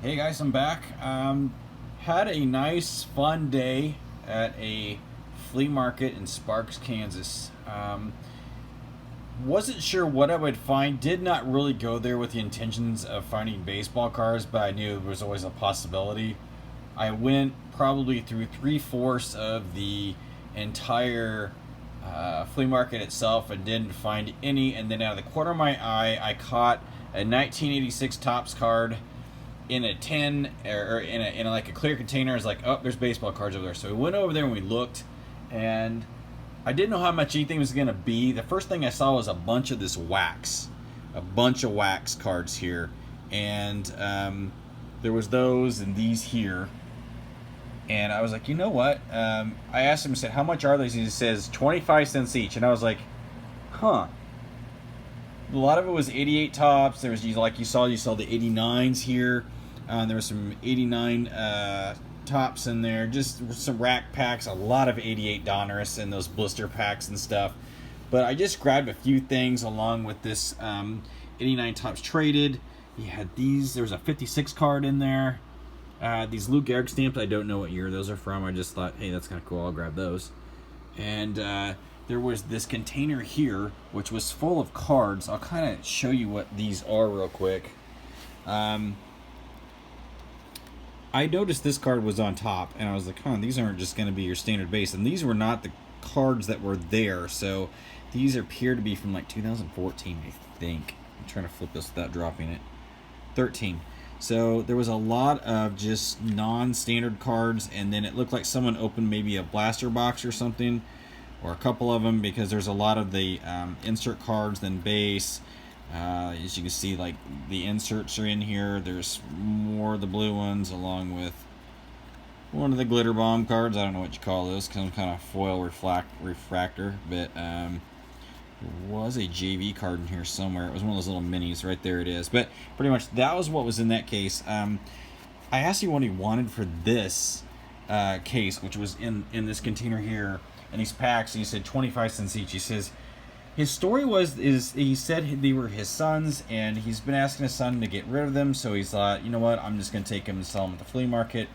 Hey guys, I'm back. Had a nice, fun day at a flea market in Sparks, Kansas. Wasn't sure what I would find. Did not really go there with the intentions of finding baseball cards, but I knew there was always a possibility. I went probably through three-fourths of the entire flea market itself and didn't find any. And then out of the corner of my eye, I caught a 1986 Topps card in a tin or in like a clear container. It's like, oh, there's baseball cards over there. So we went over there and we looked, and I didn't know how much anything was gonna be. The first thing I saw was a bunch of this wax, a bunch of wax cards here, and there was those and these here. And I was like, you know what? I asked him, I said, how much are these? He says 25 cents each. And I was like, huh. A lot of it was 88 tops. There was, like you saw the 89s here. There was some 89 tops in there. Just some rack packs. A lot of 88 Donruss and those blister packs and stuff. But I just grabbed a few things along with this 89 tops traded. You had these. There was a 56 card in there. These Lou Gehrig stamps. I don't know what year those are from. I just thought, hey, that's kind of cool. I'll grab those. And there was this container here, which was full of cards. I'll kind of show you what these are real quick. I noticed this card was on top, and I was like, huh, these aren't just going to be your standard base. And these were not the cards that were there. So these appear to be from like 2014, I think. I'm trying to flip this without dropping it. 13. So there was a lot of just non-standard cards, and then it looked like someone opened maybe a blaster box or something, or a couple of them, because there's a lot of the insert cards, then base. As you can see, like the inserts are in here. There's more of the blue ones, along with one of the glitter bomb cards. I don't know what you call those, some kind of foil refractor, but there was a JV card in here somewhere. It was one of those little minis. Right there it is. But pretty much that was what was in that case. I asked him what he wanted for this case, which was in this container here, and these packs. He said 25 cents each. He says his story is he said they were his son's, and he's been asking his son to get rid of them. So he's thought, you know what, I'm just going to take them and sell them at the flea market.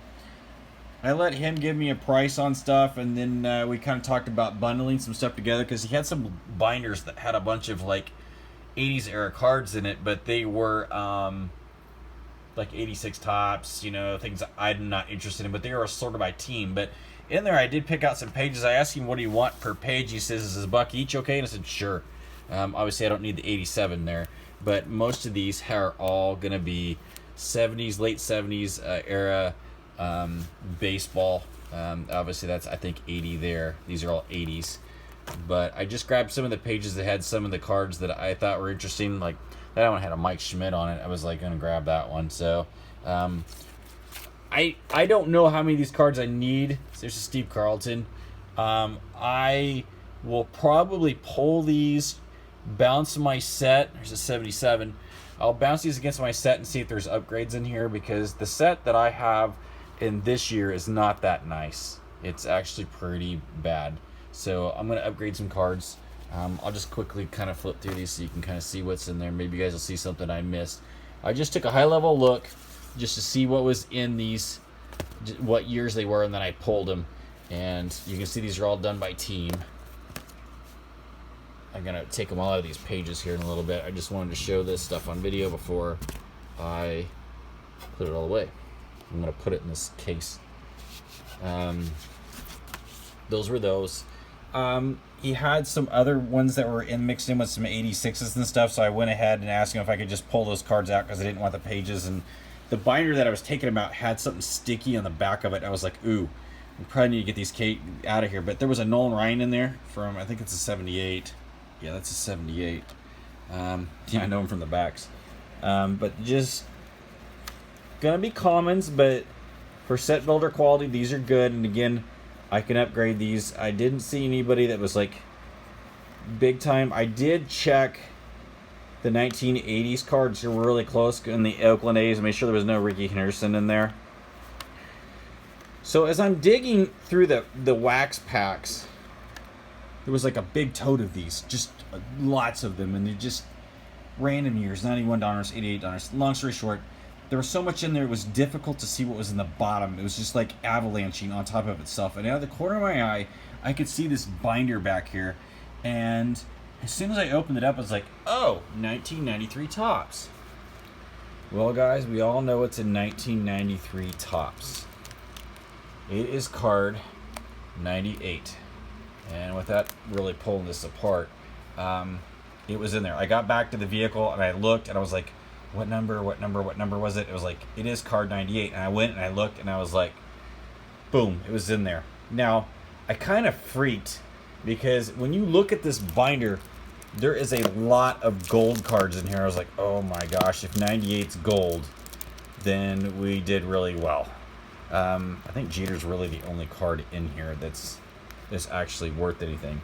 I let him give me a price on stuff, and then we kind of talked about bundling some stuff together, because he had some binders that had a bunch of like 80s era cards in it, but they were like 86 tops, things I'm not interested in, but they were sorted by team. But in there I did pick out some pages. I asked him, what do you want per page? He says, is this a buck each okay? And I said, sure. Obviously I don't need the 87 there, but most of these are all gonna be 70s, late 70s era baseball. Obviously that's, I think, 80 there. These are all 80s. But I just grabbed some of the pages that had some of the cards that I thought were interesting. Like that one had a Mike Schmidt on it. I was like gonna grab that one. So I don't know how many of these cards I need. There's a Steve Carlton. I will probably pull these, bounce my set. There's a 77. I'll bounce these against my set and see if there's upgrades in here, because the set that I have in this year is not that nice. It's actually pretty bad. So I'm going to upgrade some cards. I'll just quickly kind of flip through these so you can kind of see what's in there. Maybe you guys will see something I missed. I just took a high-level look just to see what was in these, what years they were, and then I pulled them. And you can see these are all done by team. I'm going to take them all out of these pages here in a little bit. I just wanted to show this stuff on video before I put it all away. I'm going to put it in this case. Those were those. He had some other ones that were mixed in with some 86s and stuff, so I went ahead and asked him if I could just pull those cards out, because I didn't want the pages. And the binder that I was taking them out had something sticky on the back of it. I was like, ooh, we probably need to get these out of here. But there was a Nolan Ryan in there from, I think it's a 78. Yeah, that's a 78. Yeah, I know him from the backs. But just gonna be commons, but for set builder quality, these are good. And again, I can upgrade these. I didn't see anybody that was like big time. I did check the 1980s cards were really close in the Oakland A's and made sure there was no Ricky Henderson in there. So as I'm digging through the wax packs, there was like a big tote of these, just lots of them, and they're just random years. 91 Donruss, 88 Donruss. Long story short, there was so much in there, it was difficult to see what was in the bottom. It was just like avalanching on top of itself. And out of the corner of my eye, I could see this binder back here. And as soon as I opened it up, I was like, oh, 1993 Topps. Well, guys, we all know it's a 1993 Topps. It is card 98. And without really pulling this apart, it was in there. I got back to the vehicle and I looked and I was like, what number was it? It was like, it is card 98. And I went and I looked and I was like, boom, it was in there. Now, I kind of freaked because when you look at this binder, there is a lot of gold cards in here. I was like, oh my gosh, if 98's gold, then we did really well. I think Jeter's really the only card in here that's actually worth anything.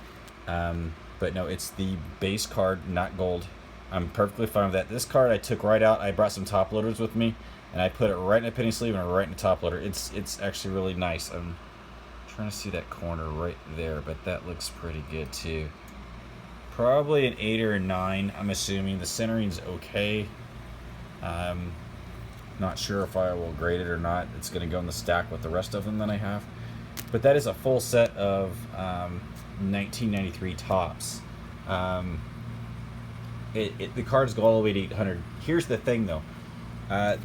But no, it's the base card, not gold. I'm perfectly fine with that. This card I took right out. I brought some top loaders with me, and I put it right in a penny sleeve and right in a top loader. It's actually really nice. I'm trying to see that corner right there, but that looks pretty good too. Probably an 8 or a 9, I'm assuming. The centering's okay. Not sure if I will grade it or not. It's going to go in the stack with the rest of them that I have. But that is a full set of 1993 Topps. The cards go all the way to 800. Here's the thing, though.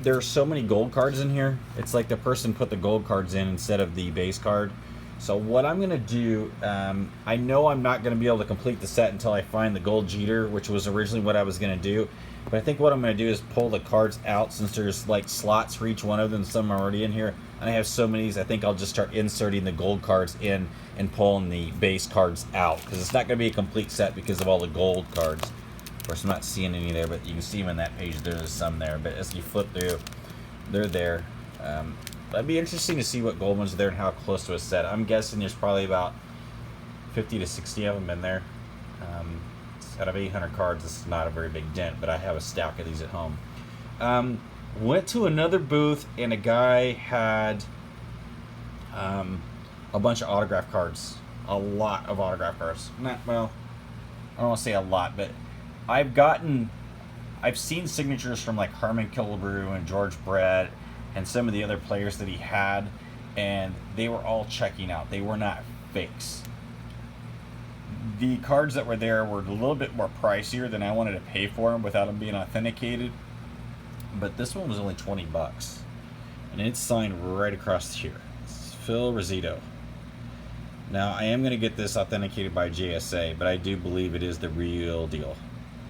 There are so many gold cards in here. It's like the person put the gold cards in instead of the base card. So what I'm going to do, I know I'm not going to be able to complete the set until I find the gold Jeter, which was originally what I was going to do. But I think what I'm going to do is pull the cards out, since there's like slots for each one of them. Some are already in here. And I have so many, I think I'll just start inserting the gold cards in and pulling the base cards out. Because it's not going to be a complete set because of all the gold cards. Of course, I'm not seeing any there, but you can see them in that page. There's some there. But as you flip through, they're there. That'd be interesting to see what gold ones are there and how close to a set. I'm guessing there's probably about 50 to 60 of them in there. Out of 800 cards, this is not a very big dent, but I have a stack of these at home. Went to another booth, and a guy had a bunch of autograph cards. A lot of autograph cards. Well, I don't want to say a lot, but I've seen signatures from like Harmon Killebrew and George Brett and some of the other players that he had, and they were all checking out. They were not fakes. The cards that were there were a little bit more pricier than I wanted to pay for them without them being authenticated. But this one was only 20 bucks. And it's signed right across here. It's Phil Rizzuto. Now, I am going to get this authenticated by JSA, but I do believe it is the real deal.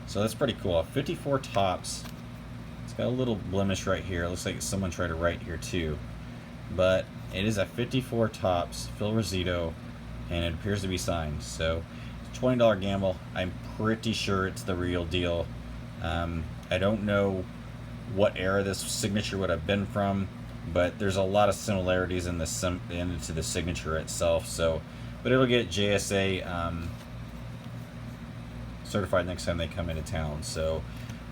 So that's pretty cool. 54 Topps. It's got a little blemish right here. It looks like someone tried to write here too. But it is a 54 Topps, Phil Rizzuto, and it appears to be signed. So it's a $20 gamble. I'm pretty sure it's the real deal. I don't know what era this signature would have been from, but there's a lot of similarities in into the signature itself. So, but it'll get JSA certified next time they come into town. So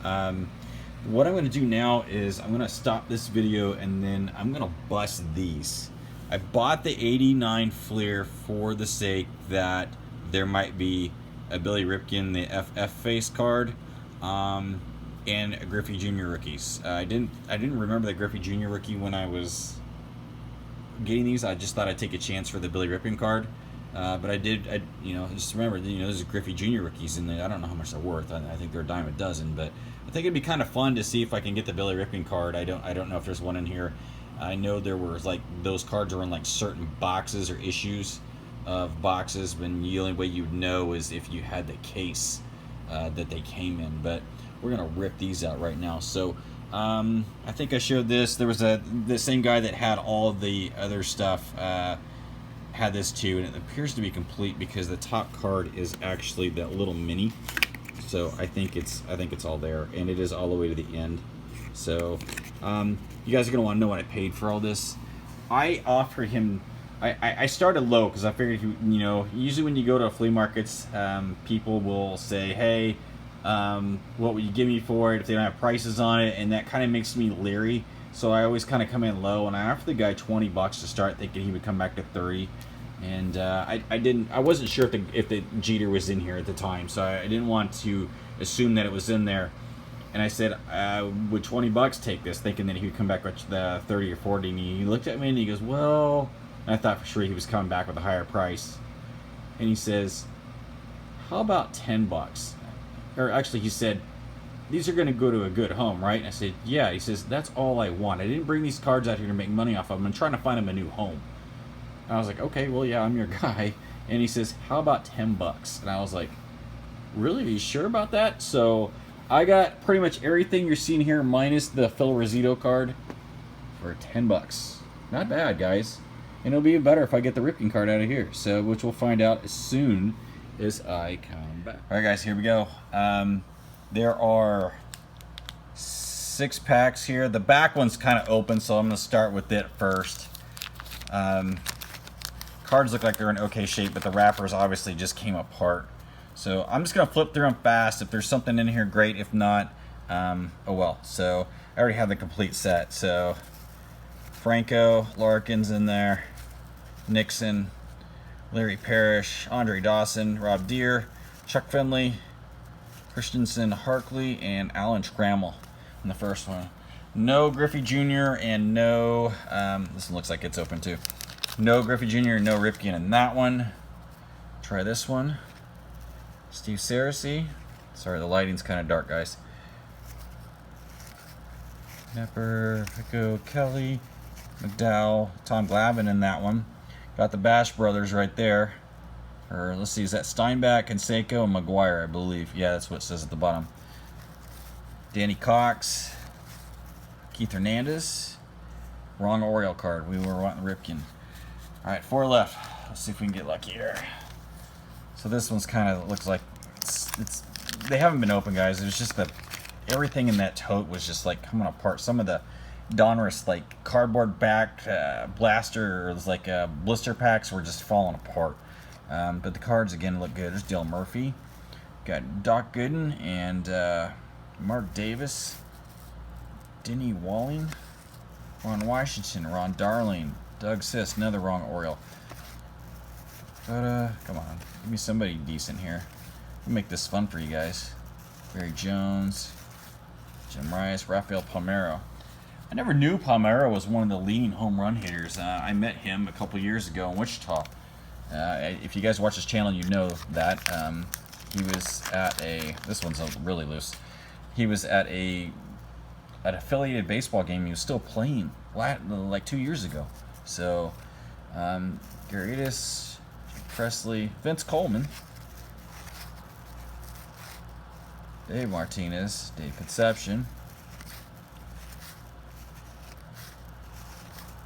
what I'm going to do now is I'm going to stop this video and then I'm going to bust these. I bought the 89 Flea for the sake that there might be a Billy Ripken, the FF face card, and a Griffey Jr. rookies. I didn't remember the Griffey Jr. rookie when I was getting these. I just thought I'd take a chance for the Billy Ripken card. But I just remember, those are Griffey Jr. rookies, and I don't know how much they're worth. I think they're a dime a dozen, but I think it'd be kind of fun to see if I can get the Billy Ripken card. I don't know if there's one in here. I know there were like those cards are in like certain boxes or issues of boxes, when the only way you'd know is if you had the case that they came in. But we're gonna rip these out right now. So I think I showed this. There was the same guy that had all the other stuff. Had this too, and it appears to be complete because the top card is actually that little mini. So I think it's all there, and it is all the way to the end. So you guys are gonna want to know what I paid for all this. I offered him. I started low because I figured usually when you go to flea markets, people will say, hey, what would you give me for it if they don't have prices on it, and that kind of makes me leery. So I always kind of come in low, and I offered the guy 20 bucks to start, thinking he would come back to 30. And I wasn't sure if the Jeter was in here at the time, so I didn't want to assume that it was in there. And I said, would 20 bucks take this? Thinking that he would come back with the 30 or 40. And he looked at me and he goes, well, and I thought for sure he was coming back with a higher price. And he says, how about 10 bucks? Or actually, he said, these are going to go to a good home, right? And I said, yeah. He says, that's all I want. I didn't bring these cards out here to make money off of them. I'm trying to find them a new home. And I was like, okay, well, yeah, I'm your guy. And he says, how about 10 bucks? And I was like, really? Are you sure about that? So I got pretty much everything you're seeing here minus the Phil Rizzuto card for 10 bucks. Not bad, guys. And it'll be better if I get the Ripken card out of here. So, which we'll find out as soon as I come back. All right, guys, here we go. There are 6 packs here. The back one's kind of open, so I'm going to start with it first. Cards look like they're in okay shape, but the wrappers obviously just came apart. So I'm just going to flip through them fast. If there's something in here, great. If not, oh well. So I already have the complete set. So Franco, Larkin's in there, Nixon, Larry Parrish, Andre Dawson, Rob Deere, Chuck Finley, Christensen Harkley, and Alan Trammell in the first one. No Griffey Jr. and no, this one looks like it's open too. No Griffey Jr. and no Ripken in that one. Try this one. Steve Saracey. Sorry, the lighting's kind of dark, guys. Nepper, Pico, Kelly, McDowell, Tom Glavine in that one. Got the Bash brothers right there. Or let's see, is that Steinbach, Canseco, and McGuire, I believe. Yeah, that's what it says at the bottom. Danny Cox, Keith Hernandez. Wrong Oriole card. We were wanting Ripken. All right, 4 left. Let's see if we can get lucky here. So this one's kind of looks like it's they haven't been open, guys. It was just that everything in that tote was just like coming apart. Some of the Donruss like cardboard backed blasters, like blister packs, were just falling apart. But the cards again look good. There's Dale Murphy, got Doc Gooden and Mark Davis, Denny Walling, Ron Washington, Ron Darling, Doug Sisk, another wrong Oriole. But come on, give me somebody decent here. We'll make this fun for you guys. Barry Jones, Jim Rice, Rafael Palmeiro. I never knew Palmeiro was one of the leading home run hitters. I met him a couple years ago in Wichita. If you guys watch his channel, you know that. He was at a, this one's really loose. He was at an affiliated baseball game. He was still playing like 2 years ago. So, Garritas, Presley, Vince Coleman, Dave Martinez, Dave Conception.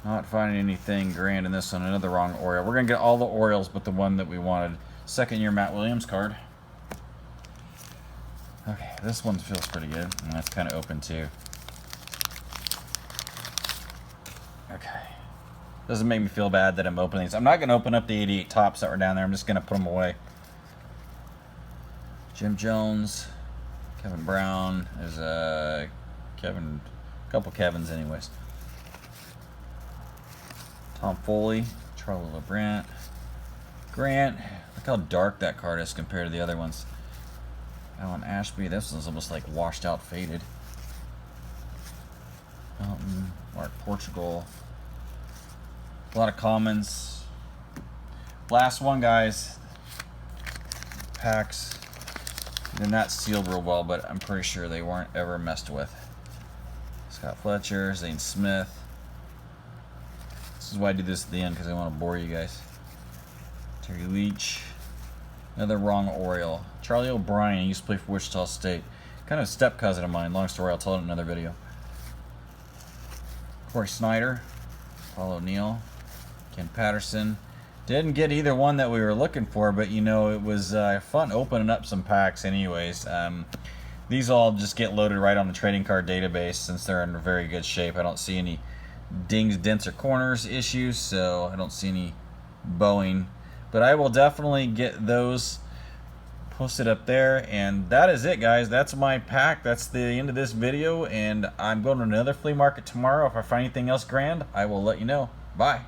Not finding anything grand in this one. Another wrong Oriole. We're going to get all the Orioles but the one that we wanted. Second year Matt Williams card. Okay, this one feels pretty good. And that's kind of open too. Okay. Doesn't make me feel bad that I'm opening these. I'm not going to open up the 88 tops that were down there. I'm just going to put them away. Jim Jones, Kevin Brown. There's a couple Kevins anyways. Tom Foley, Charlie LeBrant, Grant. Look how dark that card is compared to the other ones. Alan Ashby. This one's almost like washed out, faded. Mountain, Mark Portugal. A lot of commons. Last one, guys. Packs. They're not sealed real well, but I'm pretty sure they weren't ever messed with. Scott Fletcher, Zane Smith. This is why I do this at the end, because I want to bore you guys. Terry Leach. Another wrong Oriole. Charlie O'Brien. He used to play for Wichita State. Kind of a step cousin of mine. Long story, I'll tell it in another video. Corey Snyder. Paul O'Neill. Ken Patterson. Didn't get either one that we were looking for, but you know, it was fun opening up some packs anyways. These all just get loaded right on the trading card database since they're in very good shape. I don't see any dings, dents, or corners issues, so I don't see any bowing. But I will definitely get those posted up there. And that is it, guys. That's my pack. That's the end of this video, and I'm going to another flea market tomorrow. If I find anything else grand, I will let you know. Bye.